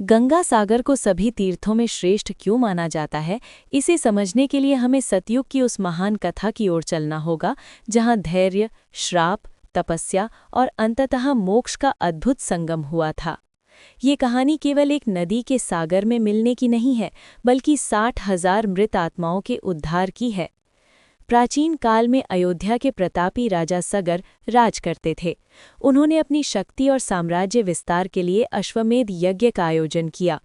गंगा सागर को सभी तीर्थों में श्रेष्ठ क्यों माना जाता है, इसे समझने के लिए हमें सतयुग की उस महान कथा की ओर चलना होगा जहां धैर्य, श्राप, तपस्या और अंततः मोक्ष का अद्भुत संगम हुआ था। ये कहानी केवल एक नदी के सागर में मिलने की नहीं है, बल्कि 60,000 मृत आत्माओं के उद्धार की है। प्राचीन काल में अयोध्या के प्रतापी राजा सगर राज करते थे। उन्होंने अपनी शक्ति और साम्राज्य विस्तार के लिए अश्वमेध यज्ञ का आयोजन किया।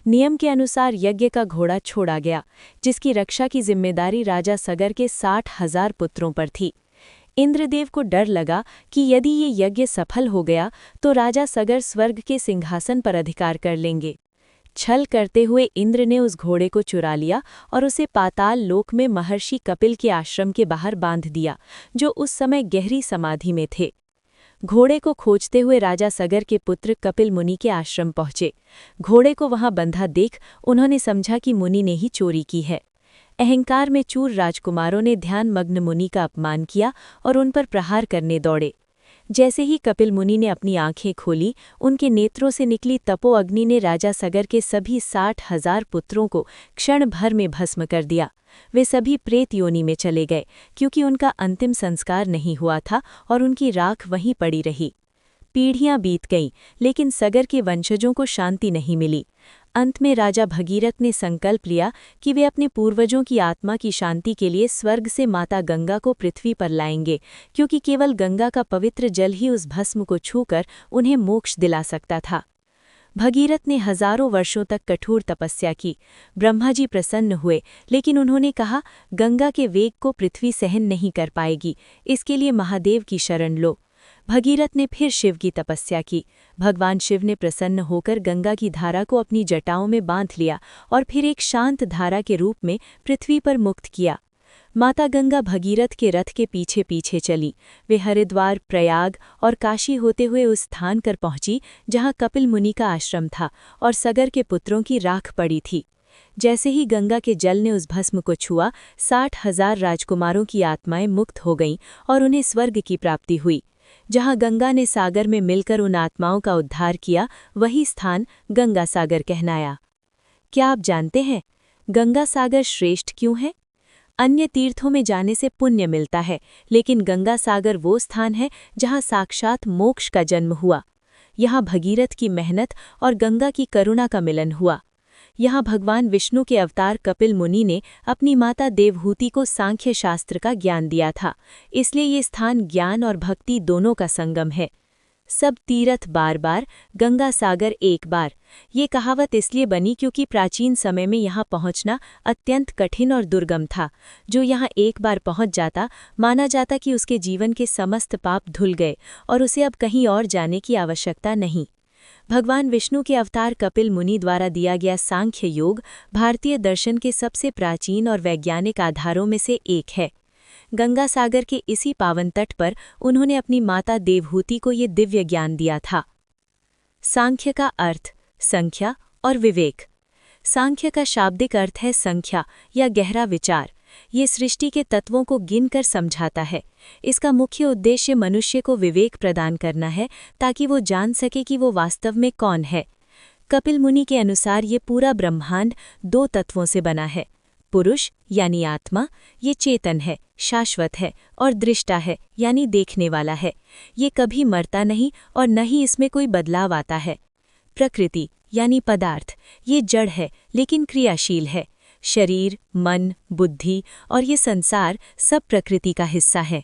नियम के अनुसार यज्ञ का घोड़ा छोड़ा गया, जिसकी रक्षा की जिम्मेदारी राजा सगर के 60,000 पुत्रों पर थी। इंद्रदेव को डर लगा कि यदि ये यज्ञ सफल हो गया तो राजा सगर स्वर्ग के सिंहासन पर अधिकार कर लेंगे। छल करते हुए इंद्र ने उस घोड़े को चुरा लिया और उसे पाताल लोक में महर्षि कपिल के आश्रम के बाहर बांध दिया, जो उस समय गहरी समाधि में थे। घोड़े को खोजते हुए राजा सगर के पुत्र कपिल मुनि के आश्रम पहुंचे। घोड़े को वहां बंधा देख उन्होंने समझा कि मुनि ने ही चोरी की है। अहंकार में चूर राजकुमारों ने ध्यानमग्न मुनि का अपमान किया और उन पर प्रहार करने दौड़े। जैसे ही कपिल मुनि ने अपनी आंखें खोली, उनके नेत्रों से निकली तपो अग्नि ने राजा सगर के सभी 60,000 पुत्रों को क्षण भर में भस्म कर दिया। वे सभी प्रेत योनि में चले गए, क्योंकि उनका अंतिम संस्कार नहीं हुआ था और उनकी राख वहीं पड़ी रही। पीढ़ियां बीत गईं, लेकिन सगर के वंशजों को शांति नहीं मिली। अंत में राजा भगीरथ ने संकल्प लिया कि वे अपने पूर्वजों की आत्मा की शांति के लिए स्वर्ग से माता गंगा को पृथ्वी पर लाएंगे, क्योंकि केवल गंगा का पवित्र जल ही उस भस्म को छूकर उन्हें मोक्ष दिला सकता था। भगीरथ ने हजारों वर्षों तक कठोर तपस्या की। ब्रह्मा जी प्रसन्न हुए, लेकिन उन्होंने कहा, गंगा के वेग को पृथ्वी सहन नहीं कर पाएगी, इसके लिए महादेव की शरण लो। भगीरथ ने फिर शिव की तपस्या की। भगवान शिव ने प्रसन्न होकर गंगा की धारा को अपनी जटाओं में बांध लिया और फिर एक शांत धारा के रूप में पृथ्वी पर मुक्त किया। माता गंगा भगीरथ के रथ के पीछे पीछे चली। वे हरिद्वार, प्रयाग और काशी होते हुए उस स्थान पर पहुंची जहां कपिल मुनि का आश्रम था और सगर के पुत्रों की राख पड़ी थी। जैसे ही गंगा के जल ने उस भस्म को छुआ, 60,000 राजकुमारों की आत्माएं मुक्त हो गईं और उन्हें स्वर्ग की प्राप्ति हुई। जहां गंगा ने सागर में मिलकर उन आत्माओं का उद्धार किया, वही स्थान गंगा सागर कहलाया। क्या आप जानते हैं गंगा सागर श्रेष्ठ क्यों है? अन्य तीर्थों में जाने से पुण्य मिलता है, लेकिन गंगा सागर वो स्थान है जहां साक्षात मोक्ष का जन्म हुआ। यहाँ भगीरथ की मेहनत और गंगा की करुणा का मिलन हुआ। यहाँ भगवान विष्णु के अवतार कपिल मुनि ने अपनी माता देवहूति को सांख्य शास्त्र का ज्ञान दिया था, इसलिए ये स्थान ज्ञान और भक्ति दोनों का संगम है। सब तीर्थ बार बार, गंगा सागर एक बार। ये कहावत इसलिए बनी क्योंकि प्राचीन समय में यहाँ पहुँचना अत्यंत कठिन और दुर्गम था। जो यहाँ एक बार पहुँच जाता, माना जाता कि उसके जीवन के समस्त पाप धुल गए और उसे अब कहीं और जाने की आवश्यकता नहीं। भगवान विष्णु के अवतार कपिल मुनि द्वारा दिया गया सांख्य योग भारतीय दर्शन के सबसे प्राचीन और वैज्ञानिक आधारों में से एक है। गंगा सागर के इसी पावन तट पर उन्होंने अपनी माता देवहूति को ये दिव्य ज्ञान दिया था। सांख्य का अर्थ संख्या और विवेक। सांख्य का शाब्दिक अर्थ है संख्या या गहरा विचार। ये सृष्टि के तत्वों को गिनकर समझाता है। इसका मुख्य उद्देश्य मनुष्य को विवेक प्रदान करना है, ताकि वो जान सके कि वो वास्तव में कौन है। कपिल मुनि के अनुसार ये पूरा ब्रह्मांड 2 तत्वों से बना है। पुरुष यानी आत्मा, ये चेतन है, शाश्वत है, और दृष्टा है यानी देखने वाला है। ये कभी मरता नहीं और न ही इसमें कोई बदलाव आता है। प्रकृति यानी पदार्थ, ये जड़ है लेकिन क्रियाशील है। शरीर, मन, बुद्धि और ये संसार सब प्रकृति का हिस्सा है।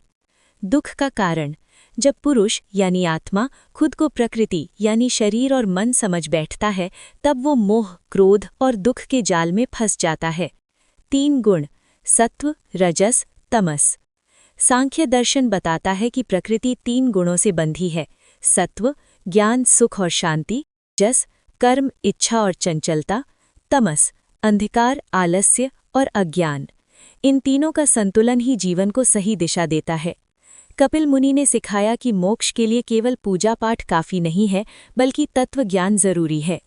दुख का कारण, जब पुरुष यानी आत्मा खुद को प्रकृति यानी शरीर और मन समझ बैठता है, तब वो मोह, क्रोध और दुख के जाल में फंस जाता है। 3 गुण, सत्व, रजस, तमस। सांख्य दर्शन बताता है कि प्रकृति 3 गुणों से बंधी है। सत्व, ज्ञान, सुख और शांति। रजस, कर्म, इच्छा और चंचलता। तमस, अंधकार, आलस्य और अज्ञान। इन तीनों का संतुलन ही जीवन को सही दिशा देता है। कपिल मुनि ने सिखाया कि मोक्ष के लिए केवल पूजा पाठ काफी नहीं है, बल्कि तत्व ज्ञान जरूरी है।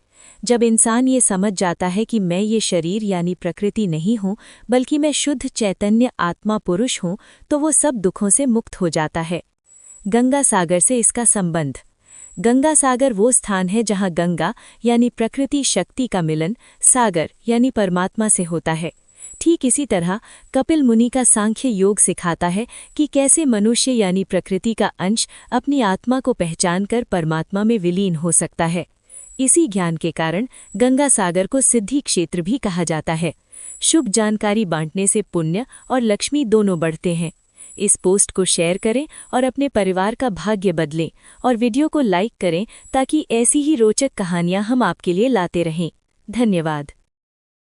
जब इंसान ये समझ जाता है कि मैं ये शरीर यानी प्रकृति नहीं हूँ, बल्कि मैं शुद्ध चैतन्य आत्मा पुरुष हूँ, तो वो सब दुखों से मुक्त हो जाता है। गंगा सागर से इसका संबंध। गंगा सागर वो स्थान है जहाँ गंगा यानी प्रकृति शक्ति का मिलन, सागर यानी परमात्मा से होता है। ठीक इसी तरह कपिल मुनि का सांख्य योग सिखाता है कि कैसे मनुष्य यानी प्रकृति का अंश अपनी आत्मा को पहचानकर परमात्मा में विलीन हो सकता है। इसी ज्ञान के कारण गंगा सागर को सिद्धि क्षेत्र भी कहा जाता है। शुभ जानकारी बांटने से पुण्य और लक्ष्मी दोनों बढ़ते हैं। इस पोस्ट को शेयर करें और अपने परिवार का भाग्य बदलें और वीडियो को लाइक करें ताकि ऐसी ही रोचक कहानियां हम आपके लिए लाते रहें। धन्यवाद।